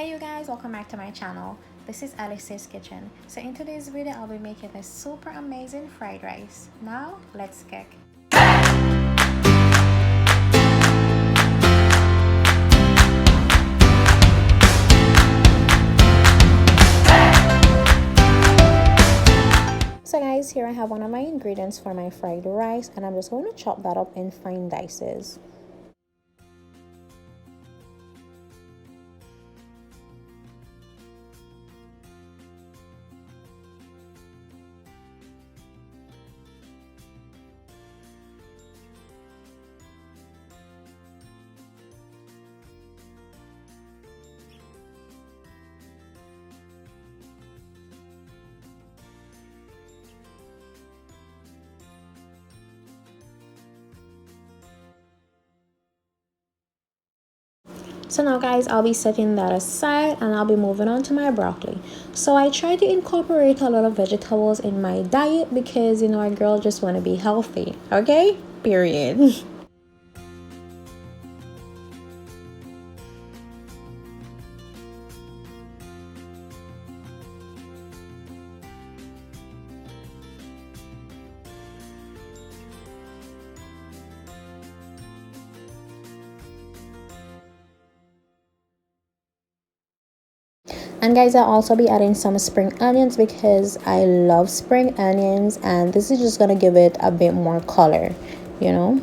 Hey you guys, welcome back to my channel. This is Atleast's kitchen. So in today's video I'll be making this super amazing fried rice. Now let's cook. So guys, here I have one of my ingredients for my fried rice, and I'm just going to chop that up in fine dices. So now guys, I'll be setting that aside and I'll be moving on to my broccoli. So I try to incorporate a lot of vegetables in my diet because, you know, a girl just want to be healthy, okay? Period. And guys, I'll also be adding some spring onions because I love spring onions, and this is just gonna give it a bit more color, you know.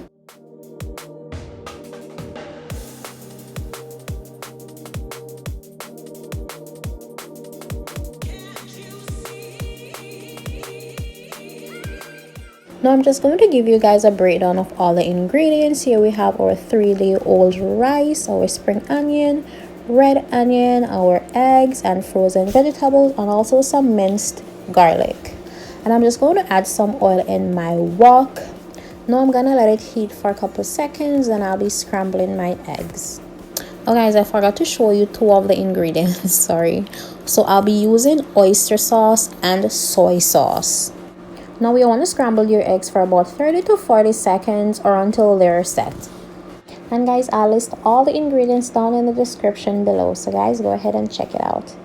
Now I'm just going to give you guys a breakdown of all the ingredients. Here we have our 3-day-old rice, our spring onion, red onion, our eggs and frozen vegetables, and also some minced garlic. And I'm just going to add some oil in my wok. Now I'm gonna let it heat for a couple seconds, and I'll be scrambling my eggs. Oh guys, I forgot to show you two of the ingredients. Sorry. So I'll be using oyster sauce and soy sauce. Now you want to scramble your eggs for about 30 to 40 seconds or until they're set. And guys, I'll list all the ingredients down in the description below, so guys, go ahead and check it out.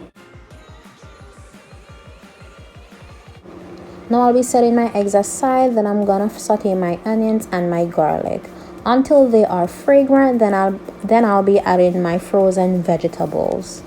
Now I'll be setting my eggs aside, then I'm gonna saute my onions and my garlic until they are fragrant. Then I'll be adding my frozen vegetables.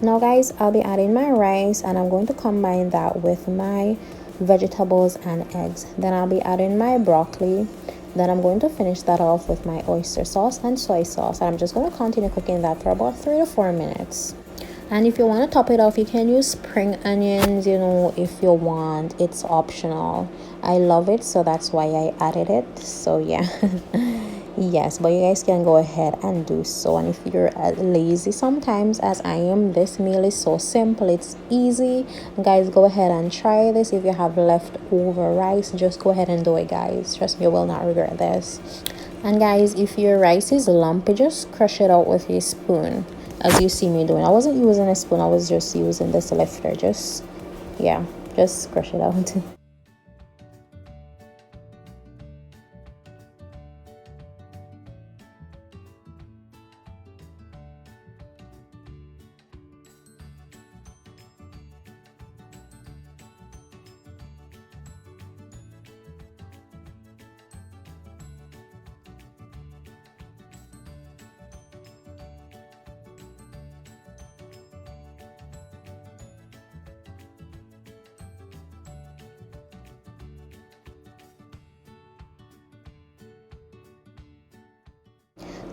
Now guys, I'll be adding my rice, and I'm going to combine that with my vegetables and eggs. Then I'll be adding my broccoli. Then I'm going to finish that off with my oyster sauce and soy sauce, and I'm just going to continue cooking that for about 3 to 4 minutes. And if you want to top it off, you can use spring onions, you know, if you want. It's optional. I love it, so that's why I added it. So yeah. Yes, but you guys can go ahead and do so. And if you're lazy sometimes, as I am, this meal is so simple, it's easy. Guys, go ahead and try this. If you have leftover rice, just go ahead and do it, guys. Trust me, you will not regret this. And guys, if your rice is lumpy, just crush it out with a spoon, as you see me doing. I wasn't using a spoon, I was just using this lifter. Just crush it out.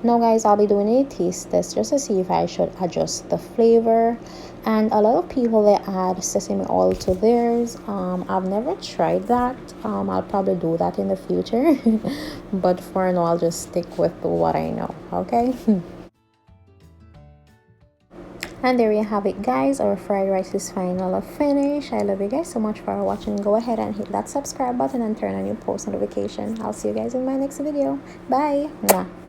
Now guys, I'll be doing a taste test just to see if I should adjust the flavor. And a lot of people, they add sesame oil to theirs. I've never tried that. I'll probably do that in the future. But for now, I'll just stick with what I know, okay? And there you have it guys, our fried rice is final finish. I love you guys so much for watching. Go ahead and hit that subscribe button and turn on your post notification. I'll see you guys in my next video. Bye. Mwah.